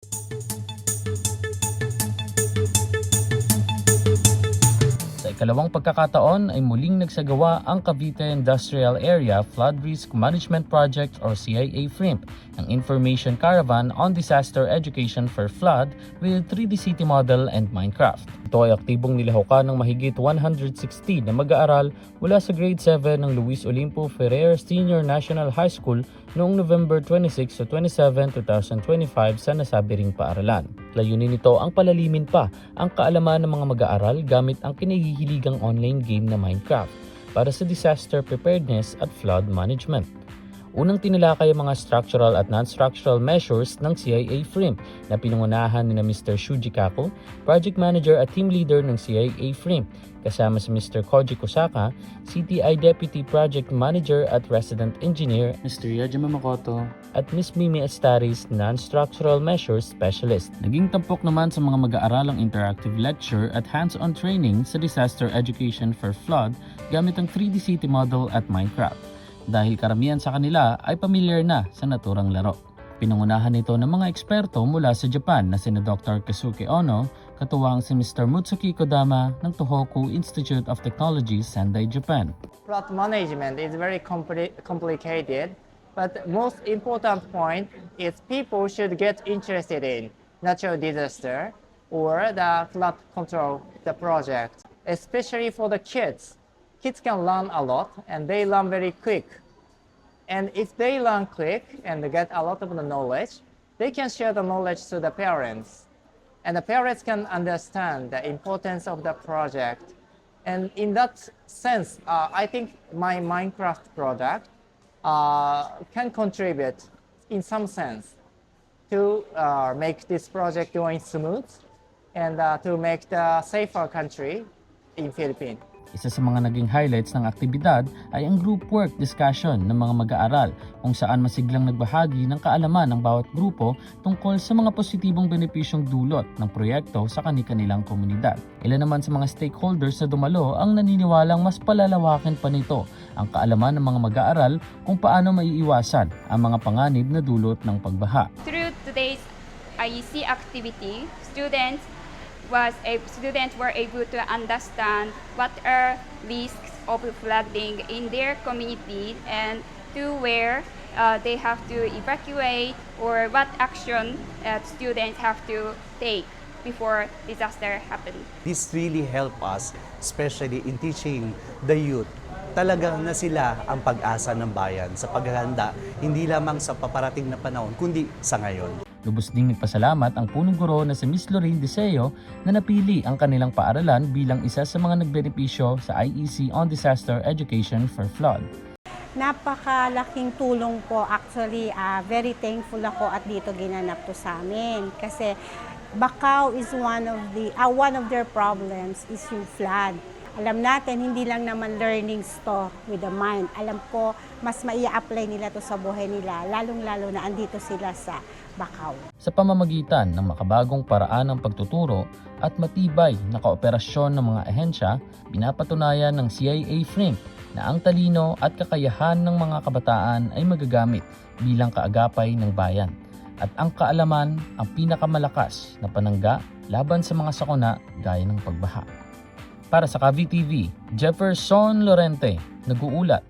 Sa ikalawang pagkakataon ay muling nagsagawa ang Cavite Industrial Area Flood Risk Management Project or CIA FRIMP ng Information Caravan on Disaster Education for Flood with 3D City Model and Minecraft. Ito ay aktibong nilahukan ng mahigit 160 na mag-aaral mula sa grade 7 ng Luis Olimpo Ferrer Senior National High School noong November 26 to 27, 2025 sa nasabi ring paaralan. Layunin nito ang palalimin pa ang kaalaman ng mga mag-aaral gamit ang kinahihiligang online game na Minecraft para sa disaster preparedness at flood management. Unang tinalakay ang mga structural at non-structural measures ng CIA FRIMP na pinangunahan ni Mr. Shuji Kako, Project Manager at Team Leader ng CIA FRIMP, kasama si Mr. Koji Kosaka, CTI Deputy Project Manager at Resident Engineer, Mr. Yajima Makoto, at Ms. Mimi Astaris, Non-Structural Measures Specialist. Naging tampok naman sa mga mag-aaral ang interactive lecture at hands-on training sa disaster education for flood gamit ang 3D City Model at Minecraft. Dahil karamihan sa kanila ay pamilyar na sa naturang laro. Pinangunahan ito ng mga eksperto mula sa Japan na sina Dr. Kazuki Ono, katuwang si Mr. Mutsuki Kodama ng Tohoku Institute of Technology, Sendai, Japan. Flood management is very complicated, but most important point is people should get interested in natural disaster or the flood control the project, especially for the kids. Kids can learn a lot and they learn very quick. And if they learn quick and they get a lot of the knowledge, they can share the knowledge to the parents. And the parents can understand the importance of the project. And in that sense, I think my Minecraft product can contribute in some sense to make this project going smooth and to make the safer country in Philippines. Isa sa mga naging highlights ng aktibidad ay ang group work discussion ng mga mag-aaral kung saan masiglang nagbahagi ng kaalaman ng bawat grupo tungkol sa mga positibong benepisyong dulot ng proyekto sa kani-kanilang komunidad. Ilan naman sa mga stakeholders na dumalo ang naniniwalang mas palalawakin pa nito ang kaalaman ng mga mag-aaral kung paano maiiwasan ang mga panganib na dulot ng pagbaha. Through today's IEC activity, students were able to understand what are risks of flooding in their community and to where they have to evacuate or what action students have to take before disaster happens. This really help us, especially in teaching the youth. Talagang na sila ang pag-asa ng bayan sa paghahanda, hindi lamang sa paparating na panahon, kundi sa ngayon. Lubos ding nagpasalamat ang punong guro na si Ms. Lorraine Deseo na napili ang kanilang paaralan bilang isa sa mga nagbenepisyo sa IEC on Disaster Education for Flood. Napakalaking tulong po. Actually, very thankful ako at dito ginanap to sa amin. Kasi Bacau is one of their problems is yung flood. Alam natin, hindi lang naman learnings to with the mind. Alam ko, mas maia-apply nila to sa buhay nila, lalong-lalo na andito sila sa Bacau. Sa pamamagitan ng makabagong paraan ng pagtuturo at matibay na kooperasyon ng mga ahensya, pinapatunayan ng CIA FRIMP na ang talino at kakayahan ng mga kabataan ay magagamit bilang kaagapay ng bayan. At ang kaalaman ang pinakamalakas na panangga laban sa mga sakuna gaya ng pagbaha. Para sa Cavite TV, Jefferson Lorente, nag-uulat.